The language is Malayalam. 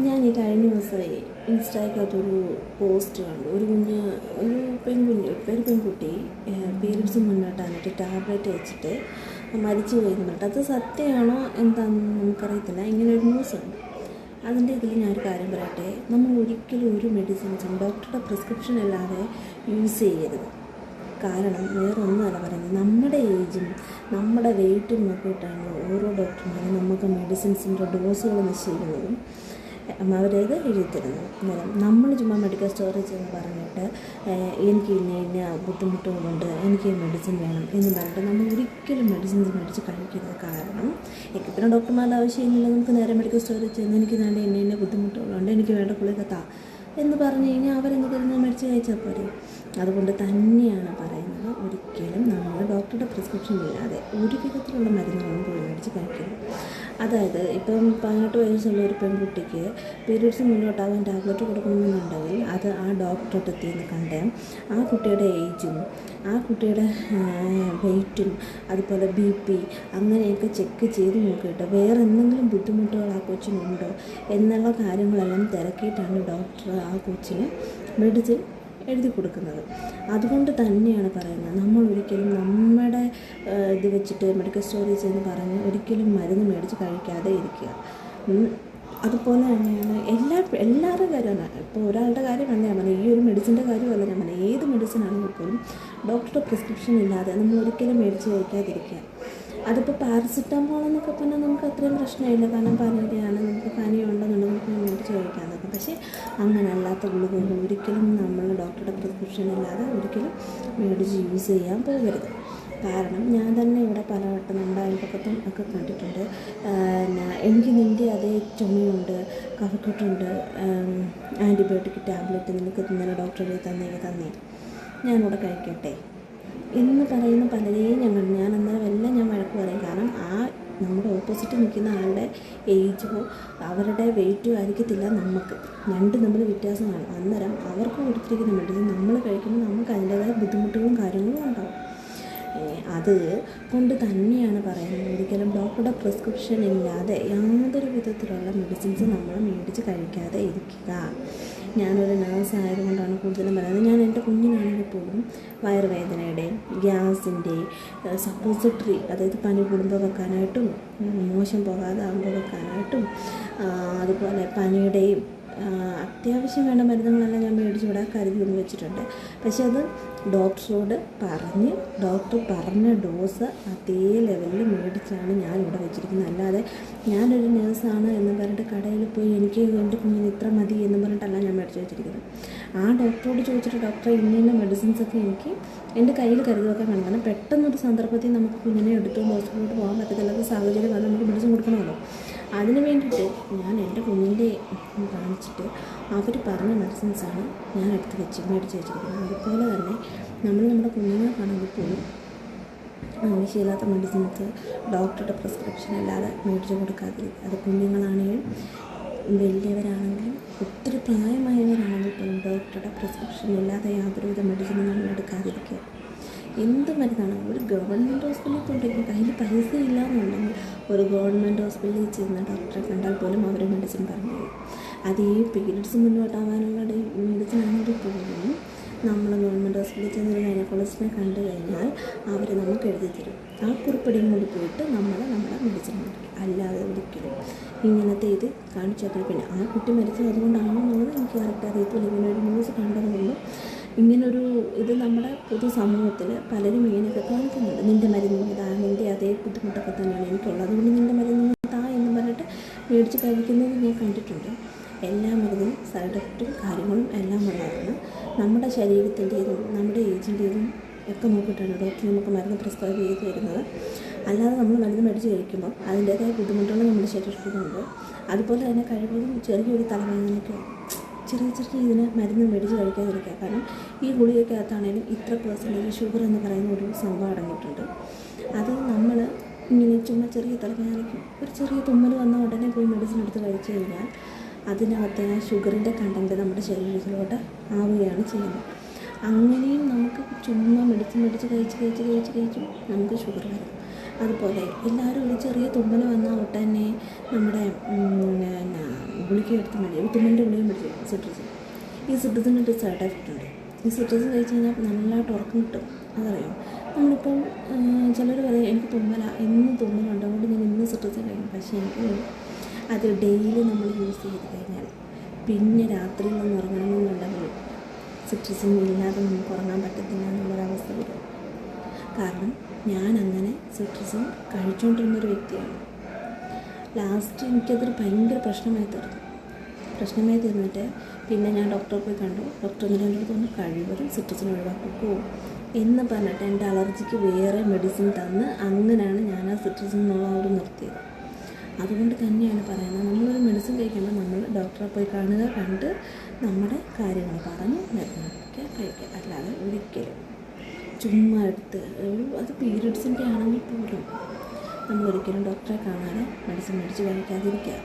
ഞാൻ ഈ കഴിഞ്ഞ ദിവസമായി ഇൻസ്റ്റയ്ക്കകത്തൊരു പോസ്റ്റ് കണ്ടു. ഒരു പെൺകുട്ടി പീരീഡ്സ് മുന്നോട്ടായിട്ട് ടാബ്ലറ്റ് വെച്ചിട്ട് മരിച്ചു പോയി എന്ന് പറഞ്ഞിട്ട്. അത് സത്യമാണോ എന്താണെന്ന് നമുക്കറിയത്തില്ല. ഇങ്ങനെ ഒരു ന്യൂസ് ഉണ്ട്. അതിൻ്റെ ഇതിൽ ഞാനൊരു കാര്യം പറയട്ടെ. നമ്മൾ ഒരിക്കലും ഒരു മെഡിസിൻസും ഡോക്ടറുടെ പ്രിസ്ക്രിപ്ഷൻ അല്ലാതെ യൂസ് ചെയ്യരുത്. കാരണം വേറൊന്നുമല്ല പറയുന്നത്, നമ്മുടെ ഏജും നമ്മുടെ വെയിറ്റും നോക്കിയിട്ടാണ് ഓരോ ഡോക്ടർമാരും നമുക്ക് മെഡിസിൻസിൻ്റെ ഡോസുകൾ നിശ്ചയിക്കുന്നതും അവരേത് എഴുതിത്തരുന്നത്. അന്നേരം നമ്മൾ ചുമ്മാ മെഡിക്കൽ സ്റ്റോറിൽ ചെന്ന് പറഞ്ഞിട്ട് എനിക്ക് ഇന്ന ബുദ്ധിമുട്ടുകളുണ്ട്, എനിക്ക് മെഡിസിൻ വേണം എന്ന് പറഞ്ഞിട്ട് നമ്മൾ ഒരിക്കലും മെഡിസിൻസ് മേടിച്ച് കഴിക്കരുത്. കാരണം പിന്നെ ഡോക്ടർമാരുടെ ആവശ്യമില്ല. നമുക്ക് നേരെ മെഡിക്കൽ സ്റ്റോറിൽ ചെന്ന് എനിക്ക് വേണ്ട ഇന്ന ബുദ്ധിമുട്ടുകളുണ്ട്, എനിക്ക് വേണ്ട ഗുളിക താ എന്ന് പറഞ്ഞു കഴിഞ്ഞാൽ അവരെന്ത് തരുന്ന മേടിച്ച് കഴിച്ചാൽ പോരെ. അതുകൊണ്ട് തന്നെയാണ് പറയുന്നത്, ഒരിക്കലും നമ്മൾ ഡോക്ടറുടെ പ്രിസ്ക്രിപ്ഷൻ ഇല്ലാതെ ഒരു വിധത്തിലുള്ള മരുന്നുകളും പോയി മേടിച്ച് കഴിക്കരുത്. അതായത് ഇപ്പം 18 വയസ്സുള്ള ഒരു പെൺകുട്ടിക്ക് പീരീഡ്സ് മുന്നോട്ടാകാൻ ടാബ്ലറ്റ് കൊടുക്കണമെന്നുണ്ടെങ്കിൽ അത് ആ ഡോക്ടറുടെ അടുത്ത് കണ്ട് ആ കുട്ടിയുടെ ഏജും ആ കുട്ടിയുടെ വെയ്റ്റും അതുപോലെ BP അങ്ങനെയൊക്കെ ചെക്ക് ചെയ്ത് നോക്കിയിട്ട് വേറെ എന്തെങ്കിലും ബുദ്ധിമുട്ടുകൾ ആ കൊച്ചിനുണ്ടോ എന്നുള്ള കാര്യങ്ങളെല്ലാം തിരക്കിയിട്ടാണ് ഡോക്ടർ ആ കൊച്ചിന് മെഡിസിൻ എഴുതി കൊടുക്കുന്നത്. അതുകൊണ്ട് തന്നെയാണ് പറയുന്നത്, നമ്മൾ ഒരിക്കലും നമ്മുടെ ഇത് വെച്ചിട്ട് മെഡിക്കൽ സ്റ്റോറിൽ ചെന്ന് പറഞ്ഞ് ഒരിക്കലും മരുന്ന് മേടിച്ച് കഴിക്കാതെ ഇരിക്കുക. അതുപോലെ തന്നെയാണ് എല്ലാവരുടെ കാര്യമാണ്. ഇപ്പോൾ ഒരാളുടെ കാര്യമല്ല ഞാൻ പറഞ്ഞത്, ഈ ഒരു മെഡിസിൻ്റെ കാര്യമല്ല ഞാൻ പറഞ്ഞത്, ഏത് മെഡിസിനാണെങ്കിൽ പോലും ഡോക്ടറുടെ പ്രിസ്ക്രിപ്ഷൻ ഇല്ലാതെ നമ്മൾ ഒരിക്കലും മേടിച്ച് കഴിക്കാതിരിക്കുക. അതിപ്പോൾ പാരസിറ്റമോൾ എന്നൊക്കെ പറഞ്ഞാൽ നമുക്ക് അത്രയും പ്രശ്നമില്ല. കാരണം പനിയുടെയാണ്, നമുക്ക് പനിയുണ്ടെന്നുണ്ടെങ്കിൽ നമുക്ക് മേടിച്ച് കഴിക്കാൻ നോക്കും. പക്ഷേ അങ്ങനെ അല്ലാത്ത ഗുളികകൾ ഒരിക്കലും നമ്മൾ ഡോക്ടറുടെ പ്രിസ്ക്രിപ്ഷൻ ഇല്ലാതെ ഒരിക്കലും മേടിച്ച് യൂസ് ചെയ്യാൻ പോകരുത്. കാരണം ഞാൻ തന്നെ ഇവിടെ പലവട്ടം നമ്മുടെ അയൽപ്പക്കത്തും ഒക്കെ കണ്ടിട്ടുണ്ട്. എനിക്ക് നിൻ്റെ അതേ ചുമയുണ്ട്, കഫക്കെട്ടുണ്ട്, ആൻറ്റിബയോട്ടിക് ടാബ്ലറ്റ് നിനക്ക് ഇന്നലെ ഡോക്ടറെ തന്നേ ഞാനിവിടെ കഴിക്കട്ടെ എന്ന് പറയുന്ന പലരെയും ഞാൻ അന്നേരം എല്ലാം ഞാൻ വഴക്ക് പറയും. കാരണം നമ്മുടെ ഓപ്പോസിറ്റ് നിൽക്കുന്ന ആളുടെ ഏജോ അവരുടെ വെയിറ്റോ ആയിരിക്കത്തില്ല നമുക്ക്, രണ്ടും തമ്മിൽ വ്യത്യാസമാണ്. അന്നേരം അവർക്ക് കൊടുത്തിരിക്കുന്ന മെഡിസിൻ നമ്മൾ കഴിക്കുമ്പോൾ നമുക്ക് അതിൻ്റേതായ ബുദ്ധിമുട്ടുകളും കാര്യങ്ങളും ഉണ്ടാവും. അത് കൊണ്ട് തന്നെയാണ് പറയുന്നത്, ഒരിക്കലും ഡോക്ടറുടെ പ്രിസ്ക്രിപ്ഷൻ ഇല്ലാതെ യാതൊരു വിധത്തിലുള്ള മെഡിസിൻസ് നമ്മൾ മേടിച്ച് കഴിക്കാതെ ഇരിക്കുക. ഞാനൊരു നേഴ്സ് ആയതുകൊണ്ടാണ് കൂടുതലും പറയുന്നത്. ഞാൻ എൻ്റെ കുഞ്ഞിനാണെങ്കിൽ പോലും വയറുവേദനയുടെയും ഗ്യാസിൻ്റെയും സപ്പോസിറ്ററി, അതായത് പനി കൂടുമ്പോൾ വെക്കാനായിട്ടും മോശം പോകാതെ ആകുമ്പോൾ വെക്കാനായിട്ടും അതുപോലെ പനിയുടെയും അത്യാവശ്യം വേണ്ട മരുന്നുകളെല്ലാം ഞാൻ മേടിച്ച് ഇവിടെ കരുതി കൊണ്ട് വെച്ചിട്ടുണ്ട്. പക്ഷെ അത് ഡോക്ടറോട് പറഞ്ഞ് ഡോക്ടർ പറഞ്ഞ ഡോസ് അതേ ലെവലിൽ മേടിച്ചാണ് ഞാൻ ഇവിടെ വെച്ചിരിക്കുന്നത്. അല്ലാതെ ഞാനൊരു നേഴ്സാണ് എന്ന് പറഞ്ഞിട്ട് കടയിൽ പോയി എനിക്ക് എൻ്റെ കുഞ്ഞിന് ഇത്ര മതി എന്ന് പറഞ്ഞിട്ടല്ല ഞാൻ മേടിച്ച് വെച്ചിരിക്കുന്നത്. ആ ഡോക്ടറോട് ചോദിച്ചിട്ട് ഡോക്ടറെ ഇന്ന മെഡിസിൻസൊക്കെ എനിക്ക് എൻ്റെ കയ്യിൽ കരുതി വെക്കാൻ കാണും. കാരണം പെട്ടെന്നൊരു സന്ദർഭത്തിൽ നമുക്ക് കുഞ്ഞിനെ എടുത്തുകൊണ്ട് ഹോസ്പിറ്റലിലോട്ട് പോകാൻ പറ്റത്തില്ലാത്ത സാഹചര്യം വന്ന് നമുക്ക് മെഡിസിൻ കൊടുക്കണമല്ലോ. അതിന് വേണ്ടിയിട്ട് ഞാൻ എൻ്റെ കുഞ്ഞിൻ്റെ കാണിച്ചിട്ട് അവർ പറഞ്ഞ മെഡിസിൻസാണ് ഞാൻ മേടിച്ച് വെച്ചിരിക്കുന്നത്. അതുപോലെ തന്നെ നമ്മൾ നമ്മുടെ കുഞ്ഞുങ്ങൾക്കാണെങ്കിൽ പോലും ആവശ്യമില്ലാത്ത മെഡിസിൻസ് ഡോക്ടറുടെ പ്രിസ്ക്രിപ്ഷൻ അല്ലാതെ മേടിച്ച് കൊടുക്കാതിരിക്കുക. അത് കുഞ്ഞുങ്ങളാണെങ്കിലും വലിയവരാണെങ്കിലും ഒത്തിരി പ്രായമായവരാണെങ്കിൽ പോലും ഡോക്ടറുടെ പ്രിസ്ക്രിപ്ഷൻ ഇല്ലാതെ യാതൊരുവിധ മെഡിസിനും നമ്മൾ എടുക്കാതിരിക്കുക. എന്ത് മരുന്നാണ് ഒരു ഗവൺമെൻറ് ഹോസ്പിറ്റലിൽ കൊണ്ടെങ്കിൽ കയ്യിൽ പൈസ ഇല്ല എന്നുണ്ടെങ്കിൽ ഒരു ഗവൺമെൻറ് ഹോസ്പിറ്റലിൽ ചെന്ന് ഡോക്ടറെ കണ്ടാൽ പോലും അവർ മെഡിസിൻ പറഞ്ഞു തരും. അത് ഈ പീരീഡ്സ് മുന്നോട്ടാവാനുള്ള മെഡിസിൻ ആണെങ്കിൽ പോലും നമ്മൾ ഗവൺമെൻറ് ഹോസ്പിറ്റലിൽ ചെന്ന് ഒരു ഗൈനക്കോളജിസ്റ്റിനെ കണ്ടു കഴിഞ്ഞാൽ അവർ നമുക്ക് എഴുതി തരും. ആ കുറിപ്പടിയും കൂടി പോയിട്ട് നമ്മുടെ മെഡിസിൻ മേടിക്കും. അല്ലാതെ ഒരിക്കലും ഇങ്ങനത്തെ ഇത് കാണിച്ചു വെക്കണം. പിന്നെ ആ കുട്ടി മരിച്ചത് അതുകൊണ്ടാണോ എന്നുള്ളത് എനിക്ക് കറക്റ്റ് അറിയത്തില്ല. ഇങ്ങനെ ഒരു ന്യൂസ് കണ്ടതുകൊണ്ടും ഇങ്ങനൊരു ഇത് നമ്മുടെ പൊതു സമൂഹത്തിൽ പലരും ഇങ്ങനെയൊക്കെ കാണിക്കുന്നുണ്ട്. നിൻ്റെ മരുന്ന് ഇതാ, നിൻ്റെ അതേ ബുദ്ധിമുട്ടൊക്കെ തന്നെയാണ് എനിക്കുള്ളത്, അതുകൊണ്ട് നിൻ്റെ മരുന്ന് താ എന്ന് പറഞ്ഞിട്ട് മേടിച്ച് കഴിക്കുന്നത് ഞാൻ കണ്ടിട്ടുണ്ട്. എല്ലാ മരുന്നും സൈഡ് എഫക്റ്റും കാര്യങ്ങളും എല്ലാം ഉള്ളതാണ്. നമ്മുടെ ശരീരത്തിൻ്റെതും നമ്മുടെ ഏജിൻ്റെതും ഒക്കെ നോക്കിയിട്ടാണ് ഡോക്ടർ നമുക്ക് മരുന്ന് പ്രിസ്ക്രൈബ് ചെയ്ത് തരുന്നത്. അല്ലാതെ നമ്മൾ മരുന്ന് മേടിച്ച് കഴിക്കുമ്പോൾ അതിൻ്റേതായ ബുദ്ധിമുട്ടുകൾ നമ്മുടെ ശരീരത്തിലുണ്ട്. അതുപോലെ തന്നെ കഴിവതും ചെറിയൊരു തലവേദനയ്ക്കോ ചെറിയ ഇതിന് മരുന്ന് മേടിച്ച് കഴിക്കാതിരിക്കുക. കാരണം ഈ ഗുളികയ്ക്കകത്താണെങ്കിലും ഇത്ര % ഷുഗർ എന്ന് പറയുന്ന ഒരു സംഭവം അടങ്ങിയിട്ടുണ്ട്. അത് നമ്മൾ ഇങ്ങനെ ചുമ്മാ ചെറിയ തലവേദനയ്ക്കും ഒരു ചെറിയ തുമ്മൽ വന്ന ഉടനെ പോയി മെഡിസിൻ എടുത്ത് കഴിച്ചു കഴിഞ്ഞാൽ അതിനകത്തെ ആ ഷുഗറിൻ്റെ കണ്ടൻറ്റ് നമ്മുടെ ശരീരത്തിലോട്ട് ആവുകയാണ് ചെയ്യുന്നത്. അങ്ങനെയും നമുക്ക് ചുമ്മാ മെഡിസിൻ മേടിച്ച് കഴിച്ച് നമുക്ക് ഷുഗർ വരും. അതുപോലെ എല്ലാവരും ഒരു ചെറിയ തുമ്മൽ വന്നാൽ ഒട്ടന്നെ നമ്മുടെ ഗുളിക എടുത്ത് മേടിക്കും, തുമ്മലിൻ്റെ ഗുളിക മേടിക്കും, സിട്രസിൻ. ഈ സിട്രസിനൊരു സൈഡ് എഫക്റ്റ് ഉണ്ട്. ഈ സിട്രസിൻ കഴിച്ച് കഴിഞ്ഞാൽ നല്ലതായിട്ട് ഉറക്കം കിട്ടും. അതറിയാം. നമ്മളിപ്പം ചിലർ പറയും എനിക്ക് ഇന്ന് തുമ്മലുണ്ട്, അതുകൊണ്ട് ഞാൻ ഇന്ന് സിട്രസിൻ കഴിക്കും. പക്ഷേ എനിക്ക് അത് ഡെയിലി നമ്മൾ യൂസ് ചെയ്ത് കഴിഞ്ഞാൽ പിന്നെ രാത്രിയിലൊന്നും ഉറങ്ങണമെന്നുണ്ടെങ്കിൽ സിട്രസിൻ ഇല്ലാതെ നമുക്ക് ഉറങ്ങാൻ പറ്റത്തില്ല എന്നുള്ളൊരവസ്ഥ വരും. കാരണം ഞാനങ്ങനെ സിട്രസിൻ കഴിച്ചുകൊണ്ടിരുന്നൊരു വ്യക്തിയാണ്. ലാസ്റ്റ് എനിക്കതൊരു ഭയങ്കര പ്രശ്നമായി തീർന്നിട്ട് പിന്നെ ഞാൻ ഡോക്ടറെ പോയി കണ്ടു. ഡോക്ടർ എന്നിട്ട് എൻ്റെ അടുത്ത് പറഞ്ഞു കഴിവതും സിട്രസിൻ ഒഴിവാക്കൂ എന്ന് പറഞ്ഞിട്ട് എൻ്റെ അലർജിക്ക് വേറെ മെഡിസിൻ തന്ന് അങ്ങനെയാണ് ഞാൻ ആ സിട്രസിൻ എന്നുള്ള നിർത്തിയത്. അതുകൊണ്ട് തന്നെയാണ് പറയുന്നത്, നമ്മളൊരു മെഡിസിൻ കഴിക്കുമ്പോൾ നമ്മൾ ഡോക്ടറെ പോയി കണ്ട് നമ്മുടെ കാര്യങ്ങൾ പറഞ്ഞ് മരുന്നൊക്കെ കഴിക്കുക. അല്ലാതെ ഒരിക്കലും ചുമ്മാ എടുത്ത് അത് പീരിയഡ്സിൻ്റെ ആണെങ്കിൽ പോലും നമ്മളൊരിക്കലും ഡോക്ടറെ കാണാതെ മെഡിസിൻ മേടിച്ച് കഴിക്കാതിരിക്കുക.